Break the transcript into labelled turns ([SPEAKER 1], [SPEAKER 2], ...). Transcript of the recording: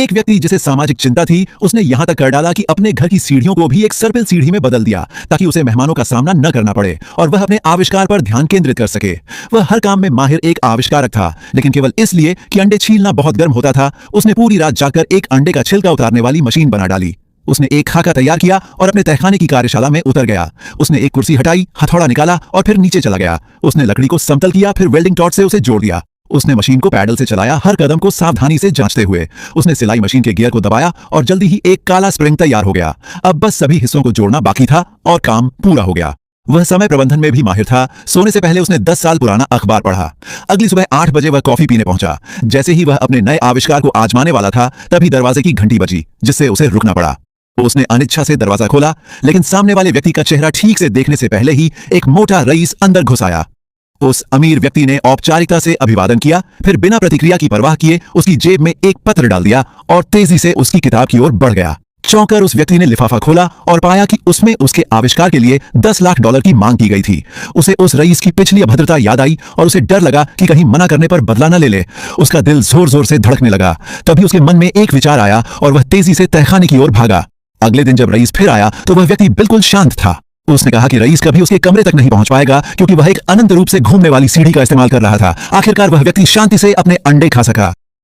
[SPEAKER 1] एक व्यक्ति जिसे सामाजिक चिंता थी, उसने यहां तक कर डाला कि अपने घर की सीढ़ियों को भी एक सर्पिल सीढ़ी में बदल दिया ताकि उसे मेहमानों का सामना न करना पड़े और वह अपने आविष्कार पर ध्यान केंद्रित कर सके। वह हर काम में माहिर एक आविष्कारक था, लेकिन केवल इसलिए कि अंडे छीलना बहुत गर्म होता था, उसने पूरी रात जाकर एक अंडे का छिलका उतारने वाली मशीन बना डाली। उसने एक खाका तैयार किया और अपने तहखाने की कार्यशाला में उतर गया। उसने एक कुर्सी हटाई, हथौड़ा निकाला और फिर नीचे चला गया। उसने लकड़ी को समतल किया, फिर वेल्डिंग टॉर्च से उसे जोड़ दिया। उसने मशीन को पैडल से चलाया, हर कदम को सावधानी से जांचते हुए। उसने सिलाई मशीन के गियर को दबाया और जल्दी ही एक काला स्प्रिंग तैयार हो गया। अब बस सभी हिस्सों को जोड़ना बाकी था और काम पूरा हो गया। वह समय प्रबंधन में भी माहिर था। सोने से पहले उसने 10 साल पुराना अखबार पढ़ा। अगली सुबह 8 बजे वह कॉफी पीने पहुंचा। जैसे ही वह अपने नए आविष्कार को आजमाने वाला था, तभी दरवाजे की घंटी बजी, जिससे उसे रुकना पड़ा। उसने अनिच्छा से दरवाजा खोला, लेकिन सामने वाले व्यक्ति का चेहरा ठीक से देखने से पहले ही एक मोटा रईस अंदर घुस आया। उस अमीर व्यक्ति ने औपचारिकता से अभिवादन किया, फिर बिना प्रतिक्रिया की परवाह किए उसकी जेब में एक पत्र डाल दिया और तेजी से उसकी किताब की ओर बढ़ गया। चौंकर उस व्यक्ति ने लिफाफा खोला और पाया कि उसमें उसके आविष्कार के लिए $10 लाख की मांग की गई थी। उसे उस रईस की पिछली अभद्रता याद आई और उसे डर लगा कि कहीं मना करने पर बदला न ले ले। उसका दिल जोर जोर से धड़कने लगा। तभी उसके मन में एक विचार आया और वह तेजी से तहखाने की ओर भागा। अगले दिन जब रईस फिर आया तो वह व्यक्ति बिल्कुल शांत था। उसने कहा कि रईस कभी उसके कमरे तक नहीं पहुंच पाएगा क्योंकि वह एक अनंत रूप से घूमने वाली सीढ़ी का इस्तेमाल कर रहा था। आखिरकार वह व्यक्ति शांति से अपने अंडे खा सका।